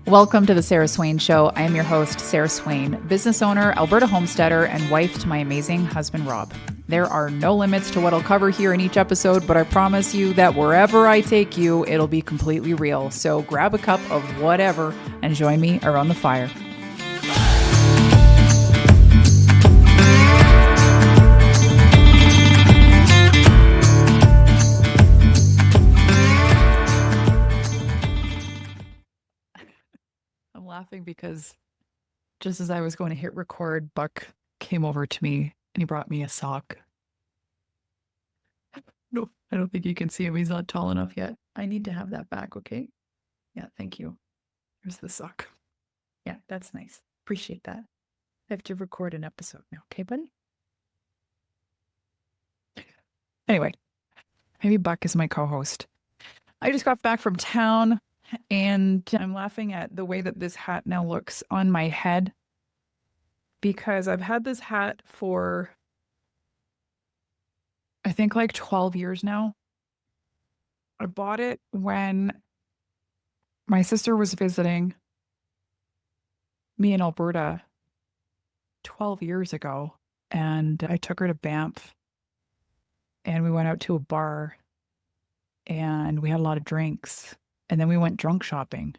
Welcome to the Sarah Swain Show. I am your host, Sarah Swain, business owner, Alberta homesteader, and wife to my amazing husband, Rob. There are no limits to what I'll cover here in each episode, but I promise you that wherever I take you, it'll be completely real. So grab a cup of whatever and join me around the fire. I'm laughing because just as I was going to hit record, Buck came over to me and he brought me a sock. No, I don't think you can see him. He's not tall enough yet. I need to have that back, okay? Yeah, thank you. Here's the sock. Yeah, that's nice. Appreciate that. I have to record an episode now, okay, buddy? Anyway, maybe Buck is my co-host. I just got back from town and I'm laughing at the way that this hat now looks on my head because I've had this hat for, I think, like 12 years now. I bought it when my sister was visiting me in Alberta 12 years ago, and I took her to Banff and we went out to a bar and we had a lot of drinks and then we went drunk shopping.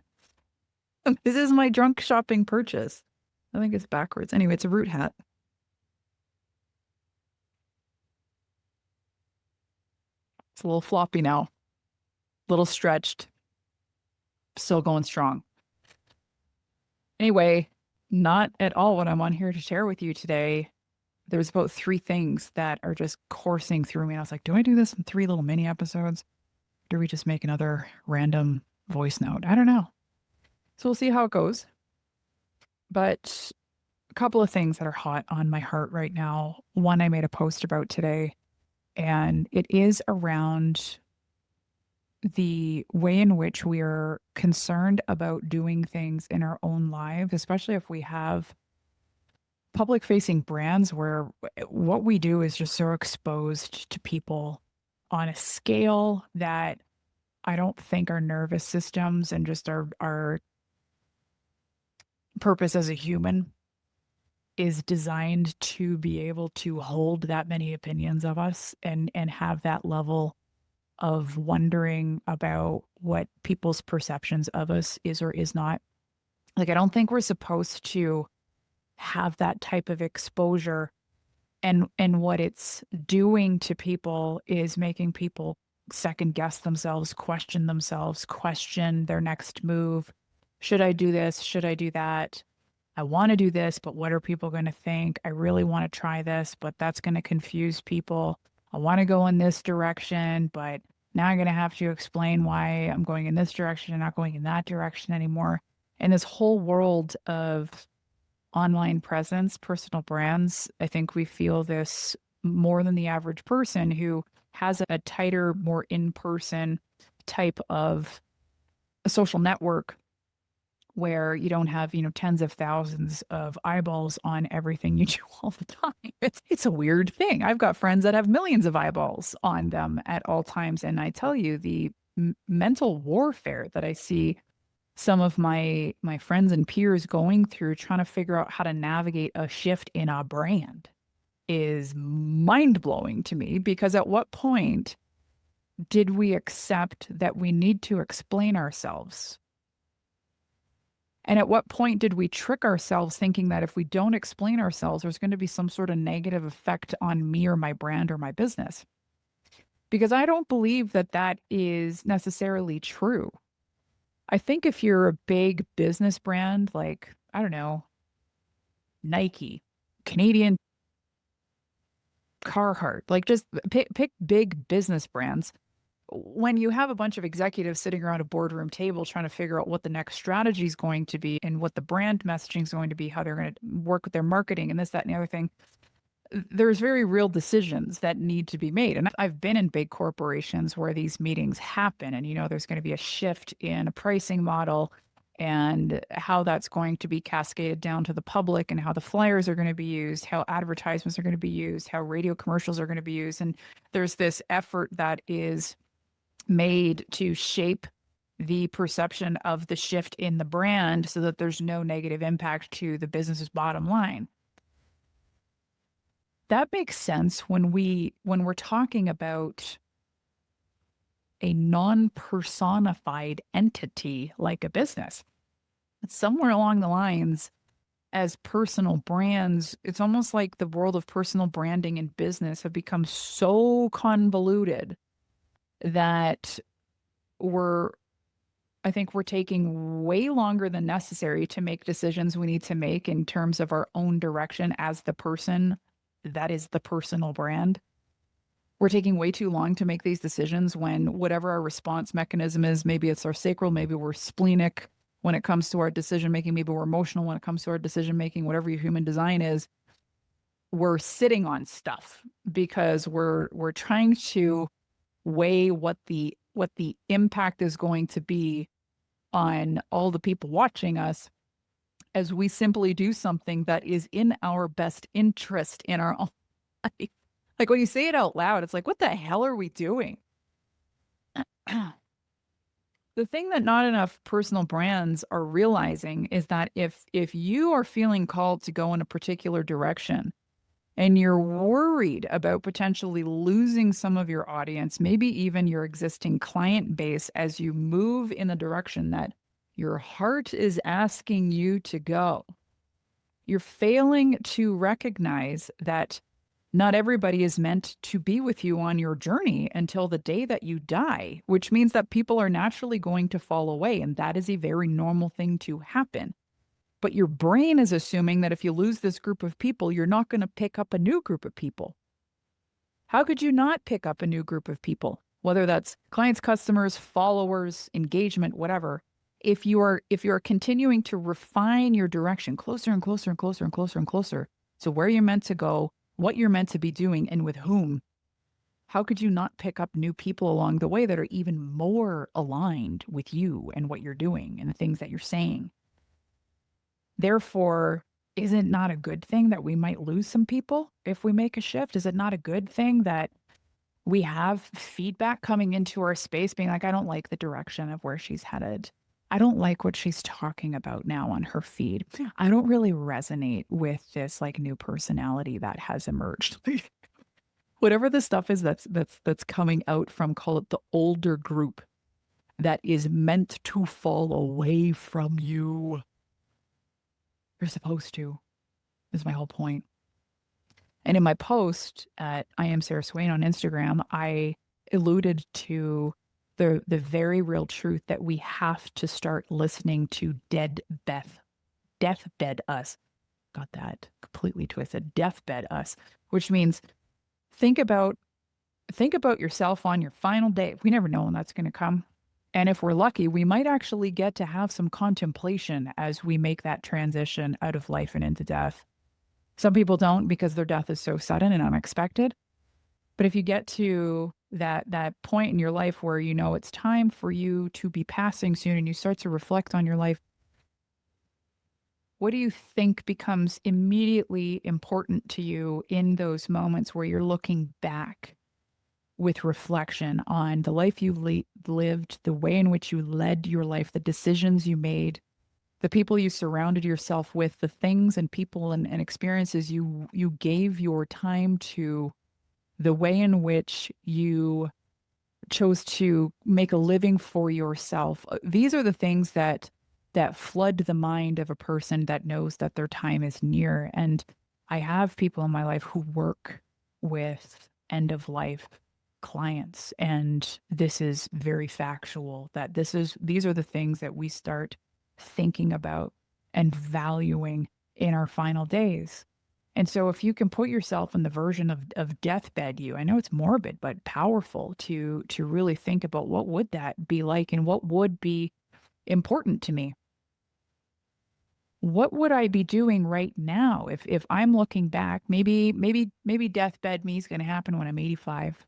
This is my drunk shopping purchase. I think it's backwards. Anyway, it's a root hat. It's a little floppy now, a little stretched, still going strong. Anyway, not at all what I'm on here to share with you today. There's about 3 things that are just coursing through me. And I was like, do I do this in 3 little mini episodes? Or do we just make another random voice note? I don't know. So we'll see how it goes. But a couple of things that are hot on my heart right now. One I made a post about today, and it is around the way in which we are concerned about doing things in our own lives, especially if we have public facing brands where what we do is just so exposed to people on a scale that I don't think our nervous systems and just our purpose as a human is designed to be able to hold that many opinions of us and have that level of wondering about what people's perceptions of us is or is not. Like, I don't think we're supposed to have that type of exposure, and what it's doing to people is making people second guess themselves, question their next move. Should I do this? Should I do that? I want to do this, but what are people going to think? I really want to try this, but that's going to confuse people. I want to go in this direction, but now I'm going to have to explain why I'm going in this direction and not going in that direction anymore. And this whole world of online presence, personal brands, I think we feel this more than the average person who has a tighter, more in-person type of a social network where you don't have, tens of thousands of eyeballs on everything you do all the time. It's a weird thing. I've got friends that have millions of eyeballs on them at all times. And I tell you, the mental warfare that I see some of my friends and peers going through trying to figure out how to navigate a shift in a brand is mind-blowing to me, because at what point did we accept that we need to explain ourselves? And at what point did we trick ourselves thinking that if we don't explain ourselves, there's going to be some sort of negative effect on me or my brand or my business? Because I don't believe that that is necessarily true. I think if you're a big business brand, like, I don't know, Nike, Canadian Carhartt, like, just pick big business brands. When you have a bunch of executives sitting around a boardroom table trying to figure out what the next strategy is going to be and what the brand messaging is going to be, how they're going to work with their marketing and this, that, and the other thing, there's very real decisions that need to be made. And I've been in big corporations where these meetings happen and, there's going to be a shift in a pricing model and how that's going to be cascaded down to the public and how the flyers are going to be used, how advertisements are going to be used, how radio commercials are going to be used. And there's this effort that is made to shape the perception of the shift in the brand so that there's no negative impact to the business's bottom line. That makes sense when we're talking about a non-personified entity like a business. Somewhere along the lines, as personal brands, it's almost like the world of personal branding and business have become so convoluted that we're I think we're taking way longer than necessary to make decisions we need to make in terms of our own direction as the person that is the personal brand. We're taking way too long to make these decisions when whatever our response mechanism is, maybe it's our sacral, maybe we're splenic when it comes to our decision making, maybe we're emotional when it comes to our decision making, whatever your human design is, we're sitting on stuff because we're trying to weigh what the impact is going to be on all the people watching us as we simply do something that is in our best interest in our own life. Like when you say it out loud, it's like, what the hell are we doing? The thing that not enough personal brands are realizing is that if you are feeling called to go in a particular direction and you're worried about potentially losing some of your audience, maybe even your existing client base as you move in the direction that your heart is asking you to go, you're failing to recognize that not everybody is meant to be with you on your journey until the day that you die, which means that people are naturally going to fall away. And that is a very normal thing to happen. But your brain is assuming that if you lose this group of people, you're not going to pick up a new group of people. How could you not pick up a new group of people? Whether that's clients, customers, followers, engagement, whatever. If you are continuing to refine your direction closer and closer and closer and closer and closer to where you're meant to go, what you're meant to be doing, and with whom, how could you not pick up new people along the way that are even more aligned with you and what you're doing and the things that you're saying? Therefore, is it not a good thing that we might lose some people if we make a shift? Is it not a good thing that we have feedback coming into our space being like, I don't like the direction of where she's headed. I don't like what she's talking about now on her feed. I don't really resonate with this like new personality that has emerged. Whatever the stuff is that's coming out from, call it the older group that is meant to fall away from you. You're supposed to, is my whole point. And in my post at I Am Sarah Swain on Instagram, I alluded to the very real truth that we have to start listening to deathbed us. Got that completely twisted. Deathbed us, which means think about yourself on your final day. We never know when that's going to come. And if we're lucky, we might actually get to have some contemplation as we make that transition out of life and into death. Some people don't because their death is so sudden and unexpected. But if you get to that point in your life where you know it's time for you to be passing soon and you start to reflect on your life, what do you think becomes immediately important to you in those moments where you're looking back with reflection on the life you lived, the way in which you led your life, the decisions you made, the people you surrounded yourself with, the things and people and experiences you gave your time to, the way in which you chose to make a living for yourself? These are the things that flood the mind of a person that knows that their time is near. And I have people in my life who work with end of life clients, and this is very factual, that these are the things that we start thinking about and valuing in our final days. And so if you can put yourself in the version of deathbed you, I know it's morbid, but powerful to really think about what would that be like and what would be important to me. What would I be doing right now if I'm looking back? Maybe deathbed me is going to happen when I'm 85.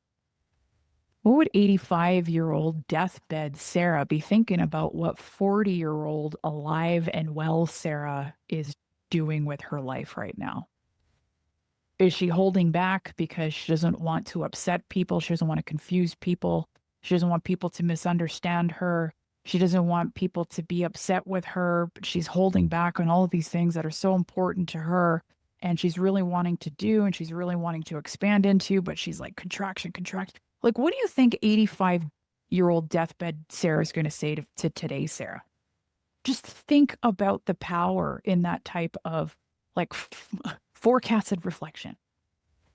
What would 85-year-old deathbed Sarah be thinking about what 40-year-old alive and well Sarah is doing with her life right now? Is she holding back because she doesn't want to upset people? She doesn't want to confuse people. She doesn't want people to misunderstand her. She doesn't want people to be upset with her, but she's holding back on all of these things that are so important to her. And she's really wanting to do, and she's really wanting to expand into, but she's like, contraction, contract. Like, what do you think 85-year-old deathbed Sarah is going to say to today's Sarah? Just think about the power in that type of like forecasted reflection.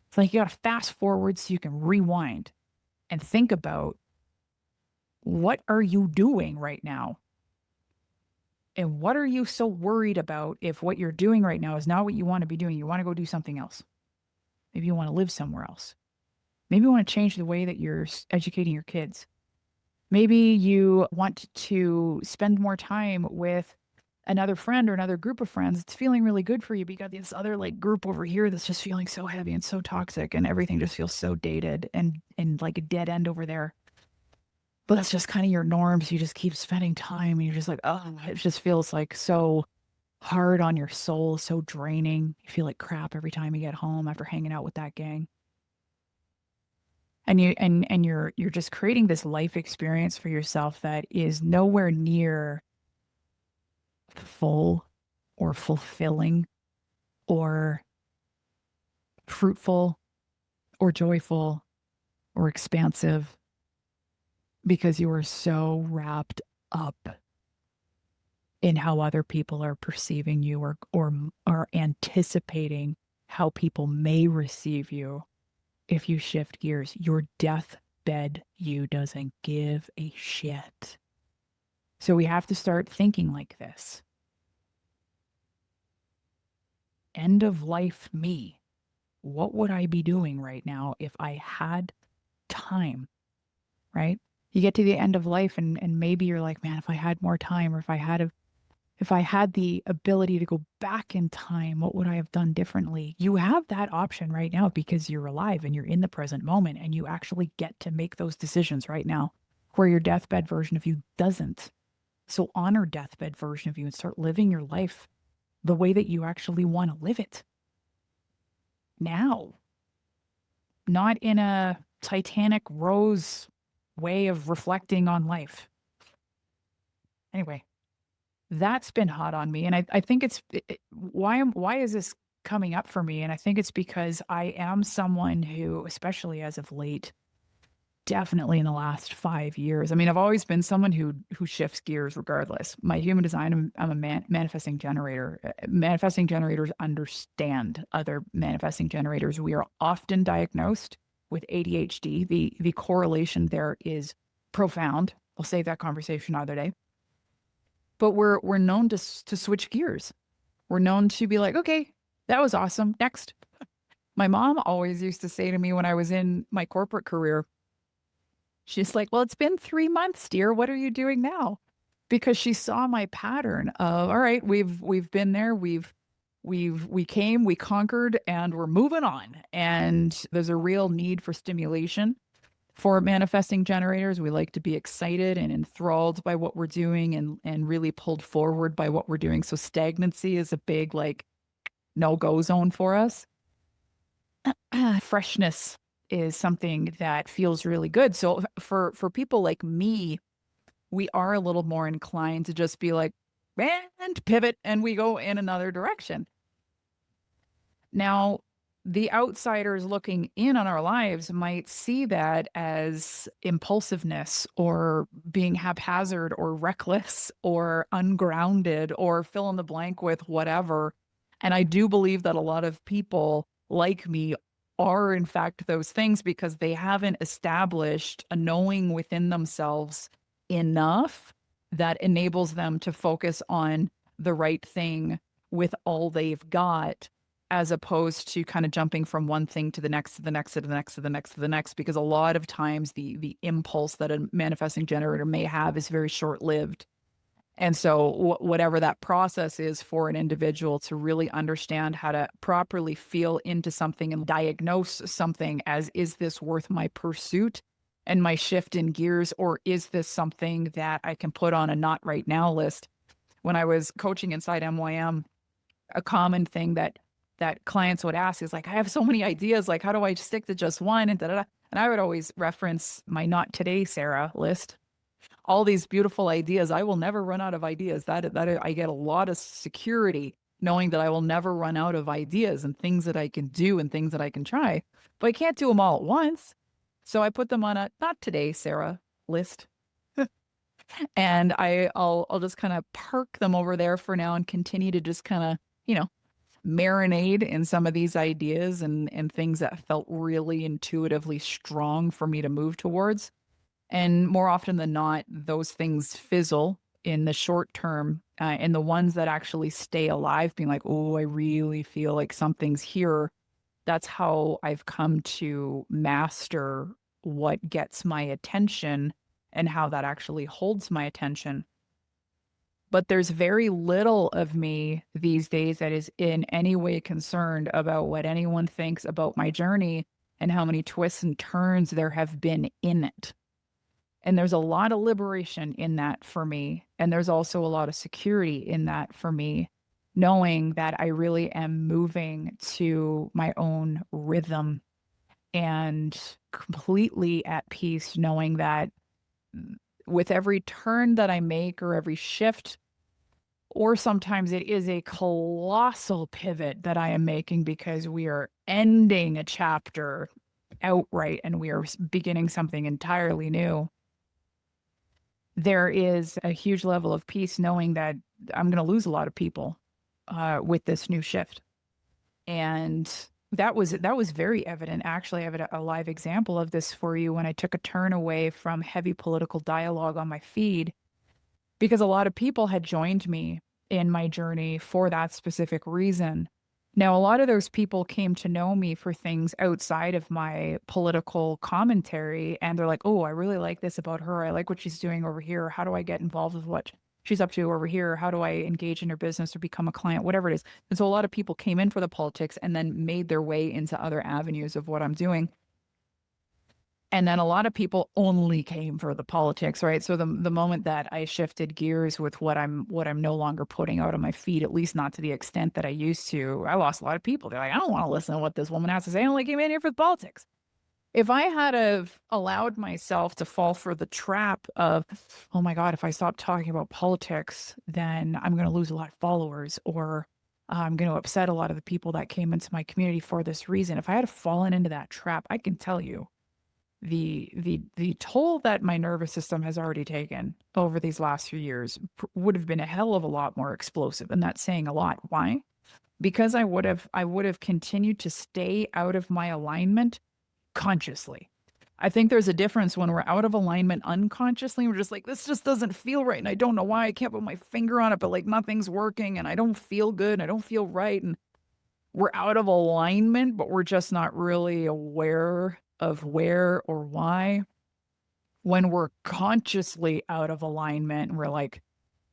It's like you got to fast forward so you can rewind and think about, what are you doing right now? And what are you so worried about if what you're doing right now is not what you want to be doing? You want to go do something else. Maybe you want to live somewhere else. Maybe you want to change the way that you're educating your kids. Maybe you want to spend more time with another friend or another group of friends. It's feeling really good for you, but you got this other like group over here that's just feeling so heavy and so toxic, and everything just feels so dated and like a dead end over there. But that's just kind of your norms. You just keep spending time and you're just like, oh, it just feels like so hard on your soul, so draining. You feel like crap every time you get home after hanging out with that gang. And you're just creating this life experience for yourself that is nowhere near full or fulfilling or fruitful or joyful or expansive, because you are so wrapped up in how other people are perceiving you, or are anticipating how people may receive you if you shift gears. Your deathbed you doesn't give a shit. So we have to start thinking like this. End of life me. What would I be doing right now if I had time? Right? You get to the end of life and maybe you're like, man, if I had more time, or if I had the ability to go back in time, what would I have done differently? You have that option right now because you're alive and you're in the present moment, and you actually get to make those decisions right now, where your deathbed version of you doesn't. So honor deathbed version of you and start living your life the way that you actually want to live it now, not in a Titanic Rose way of reflecting on life. Anyway, that's been hot on me. And I think why is this coming up for me? And I think it's because I am someone who, especially as of late, definitely in the last 5 years. I mean, I've always been someone who shifts gears regardless. My human design, I'm a manifesting generator. Manifesting generators understand other manifesting generators. We are often diagnosed with ADHD. The correlation there is profound. We'll save that conversation another day. But we're known to switch gears. We're known to be like, okay, that was awesome. Next. My mom always used to say to me when I was in my corporate career, she's like, well, it's been 3 months, dear. What are you doing now? Because she saw my pattern of, all right, we've been there, we came, we conquered, and we're moving on. And there's a real need for stimulation for manifesting generators. We like to be excited and enthralled by what we're doing, and really pulled forward by what we're doing. So stagnancy is a big like no-go zone for us. Freshness is something that feels really good. So for people like me, we are a little more inclined to just be like, and pivot, and we go in another direction. Now, the outsiders looking in on our lives might see that as impulsiveness, or being haphazard, or reckless, or ungrounded, or fill in the blank with whatever. And I do believe that a lot of people like me are in fact those things, because they haven't established a knowing within themselves enough that enables them to focus on the right thing with all they've got, as opposed to kind of jumping from one thing to the next, to the next, to the next, to the next, to the next. Because a lot of times the impulse that a manifesting generator may have is very short-lived. And so whatever that process is for an individual to really understand how to properly feel into something and diagnose something as, is this worth my pursuit and my shift in gears, or is this something that I can put on a not right now list? When I was coaching inside MYM, a common thing that clients would ask is like, I have so many ideas, like how do I stick to just one? And da da da. And I would always reference my not today Sarah list. all these beautiful ideas. I will never run out of ideas. That I get a lot of security knowing that I will never run out of ideas and things that I can do and things that I can try, but I can't do them all at once. So I put them on a not today, Sarah list. And I'll just kind of park them over there for now and continue to just kind of, marinate in some of these ideas and things that felt really intuitively strong for me to move towards. And more often than not, those things fizzle in the short term, and the ones that actually stay alive, being like, oh, I really feel like something's here. That's how I've come to master what gets my attention and how that actually holds my attention. But there's very little of me these days that is in any way concerned about what anyone thinks about my journey and how many twists and turns there have been in it. And there's a lot of liberation in that for me. And there's also a lot of security in that for me, knowing that I really am moving to my own rhythm and completely at peace, knowing that with every turn that I make or every shift, or sometimes it is a colossal pivot that I am making because we are ending a chapter outright and we are beginning something entirely new. There is a huge level of peace knowing that I'm going to lose a lot of people with this new shift. And that was very evident. Actually, I have a live example of this for you when I took a turn away from heavy political dialogue on my feed, because a lot of people had joined me in my journey for that specific reason. Now, a lot of those people came to know me for things outside of my political commentary, and they're like, oh, I really like this about her. I like what she's doing over here. How do I get involved with what she's up to over here? How do I engage in her business or become a client, whatever it is? And so a lot of people came in for the politics and then made their way into other avenues of what I'm doing. And then a lot of people only came for the politics, right? So the moment that I shifted gears with what I'm no longer putting out on my feed, at least not to the extent that I used to, I lost a lot of people. They're like, I don't want to listen to what this woman has to say. I only came in here for the politics. If I had have allowed myself to fall for the trap of, oh my God, if I stop talking about politics, then I'm going to lose a lot of followers, or I'm going to upset a lot of the people that came into my community for this reason. If I had fallen into that trap, I can tell you the toll that my nervous system has already taken over these last few years would have been a hell of a lot more explosive, and that's saying a lot. Why? Because I would have continued to stay out of my alignment consciously. I think there's a difference when we're out of alignment unconsciously. We're just like, this just doesn't feel right, and I don't know why. I can't put my finger on it, but like nothing's working, and I don't feel good, and I don't feel right, and we're out of alignment, but we're just not really aware of where or why. When we're consciously out of alignment, we're like,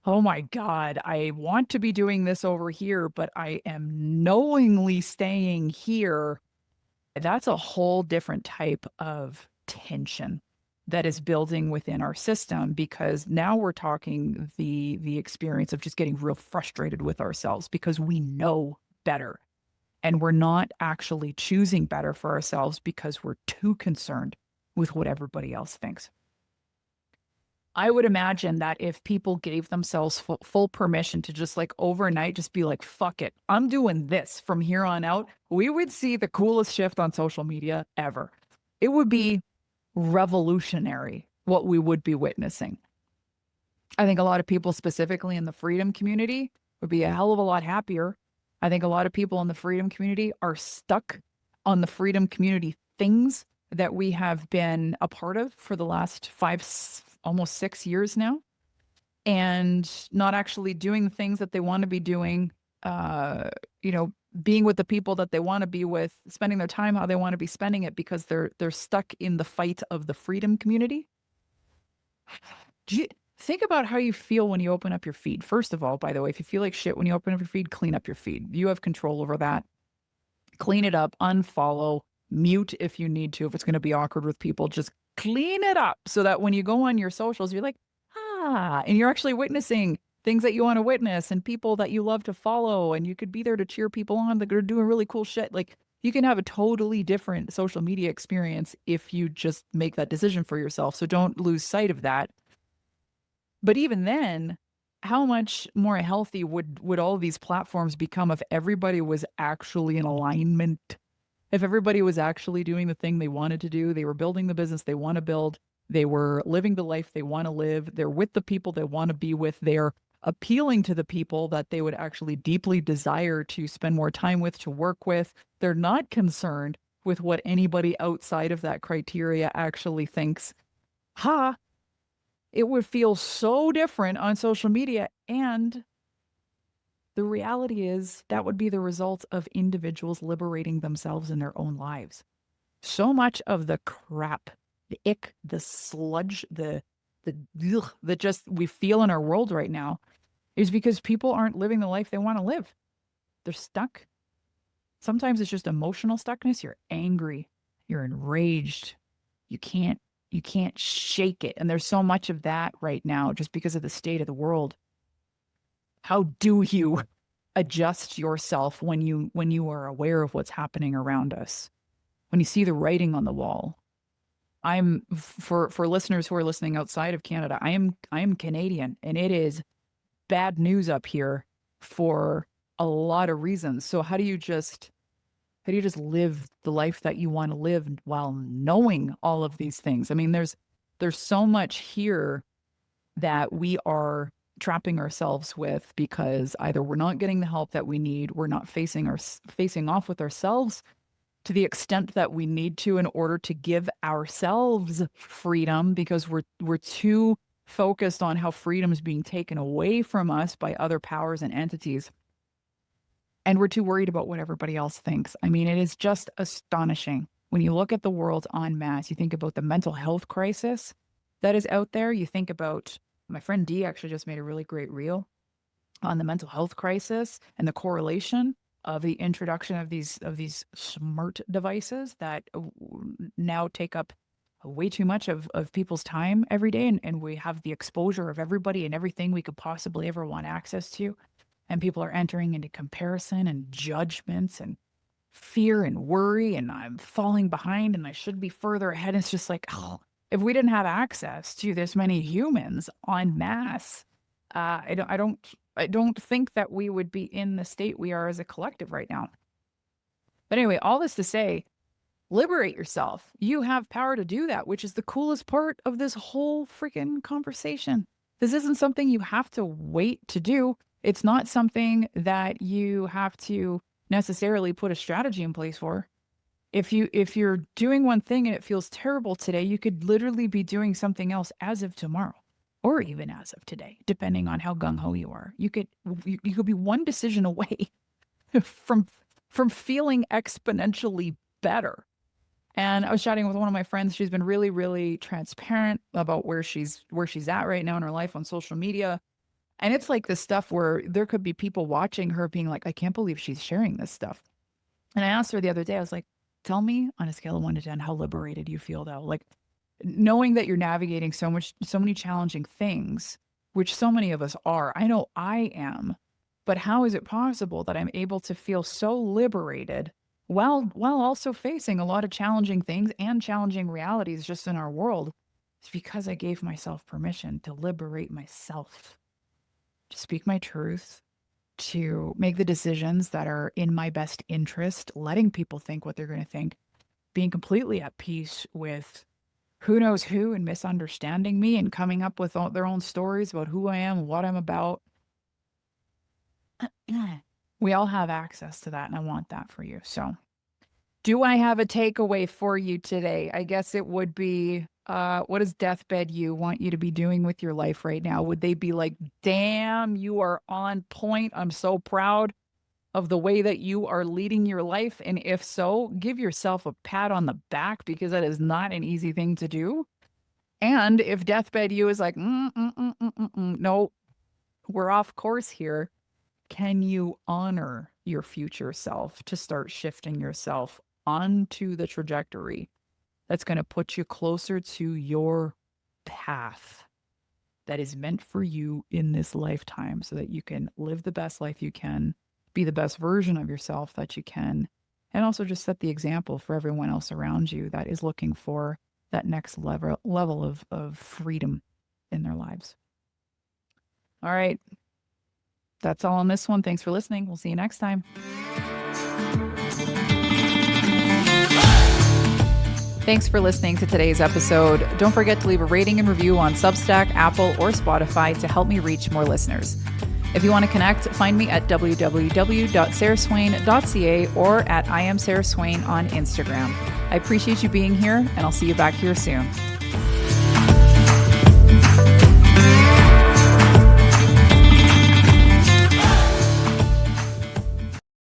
oh my God, I want to be doing this over here, but I am knowingly staying here. That's a whole different type of tension that is building within our system, because now we're talking the experience of just getting real frustrated with ourselves because we know better. And we're not actually choosing better for ourselves because we're too concerned with what everybody else thinks. I would imagine that if people gave themselves full permission to just like overnight, just be like, fuck it, I'm doing this from here on out, we would see the coolest shift on social media ever. It would be revolutionary what we would be witnessing. I think a lot of people, specifically in the freedom community, would be a hell of a lot happier. I think a lot of people in the freedom community are stuck on the freedom community things that we have been a part of for the last 5, almost 6 years now, and not actually doing the things that they want to be doing, being with the people that they want to be with, spending their time how they want to be spending it, because they're stuck in the fight of the freedom community. Think about how you feel when you open up your feed. First of all, by the way, if you feel like shit when you open up your feed, clean up your feed. You have control over that. Clean it up, unfollow, mute if you need to. If it's going to be awkward with people, just clean it up so that when you go on your socials, you're like, and you're actually witnessing things that you want to witness and people that you love to follow. And you could be there to cheer people on that are doing really cool shit. Like, you can have a totally different social media experience if you just make that decision for yourself. So don't lose sight of that. But even then, how much more healthy would all these platforms become if everybody was actually in alignment? If everybody was actually doing the thing they wanted to do, they were building the business they want to build, they were living the life they want to live, they're with the people they want to be with, they're appealing to the people that they would actually deeply desire to spend more time with, to work with. They're not concerned with what anybody outside of that criteria actually thinks. Ha! It would feel so different on social media. And the reality is that would be the result of individuals liberating themselves in their own lives. So much of the crap, the ick, the sludge, the ugh, that just we feel in our world right now is because people aren't living the life they want to live. They're stuck. Sometimes it's just emotional stuckness. You're angry, you're enraged. You can't you can't shake it. And there's so much of that right now just because of the state of the world. How do you adjust yourself when you are aware of what's happening around us? When you see the writing on the wall? I'm for listeners who are listening outside of Canada, I am Canadian and it is bad news up here for a lot of reasons. So how do you just live the life that you want to live while knowing all of these things? I mean, there's so much here that we are trapping ourselves with because either we're not getting the help that we need, we're not facing off with ourselves to the extent that we need to in order to give ourselves freedom because we're too focused on how freedom is being taken away from us by other powers and entities. And we're too worried about what everybody else thinks. I mean, it is just astonishing. When you look at the world en masse, you think about the mental health crisis that is out there. You think about my friend Dee actually just made a really great reel on the mental health crisis and the correlation of the introduction of these smart devices that now take up way too much of people's time every day. And we have the exposure of everybody and everything we could possibly ever want access to. And people are entering into comparison and judgments and fear and worry. And I'm falling behind and I should be further ahead. It's just like, oh, if we didn't have access to this many humans en masse, I don't think that we would be in the state we are as a collective right now. But anyway, all this to say, liberate yourself. You have power to do that, which is the coolest part of this whole freaking conversation. This isn't something you have to wait to do. It's not something that you have to necessarily put a strategy in place for. If you're doing one thing and it feels terrible today, you could literally be doing something else as of tomorrow or even as of today, depending on how gung ho you are. You could be one decision away from feeling exponentially better. And I was chatting with one of my friends. She's been really, really transparent about where she's at right now in her life on social media. And it's like this stuff where there could be people watching her being like, I can't believe she's sharing this stuff. And I asked her the other day, I was like, tell me on a scale of 1 to 10 how liberated you feel though. Like knowing that you're navigating so many challenging things, which so many of us are. I know I am. But how is it possible that I'm able to feel so liberated while also facing a lot of challenging things and challenging realities just in our world? It's because I gave myself permission to liberate myself, to speak my truth, to make the decisions that are in my best interest, letting people think what they're going to think, being completely at peace with who knows who and misunderstanding me and coming up with their own stories about who I am and what I'm about. We all have access to that, and I want that for you. So, do I have a takeaway for you today? I guess it would be what does deathbed you want you to be doing with your life right now? Would they be like, damn, you are on point. I'm so proud of the way that you are leading your life. And if so, give yourself a pat on the back because that is not an easy thing to do. And if deathbed you is like, no, we're off course here. Can you honor your future self to start shifting yourself onto the trajectory that's going to put you closer to your path that is meant for you in this lifetime so that you can live the best life you can, be the best version of yourself that you can, and also just set the example for everyone else around you that is looking for that next level of freedom in their lives. All right. That's all on this one. Thanks for listening. We'll see you next time. Thanks for listening to today's episode. Don't forget to leave a rating and review on Substack, Apple, or Spotify to help me reach more listeners. If you want to connect, find me at www.sarahswain.ca or at IamSarahSwain on Instagram. I appreciate you being here, and I'll see you back here soon.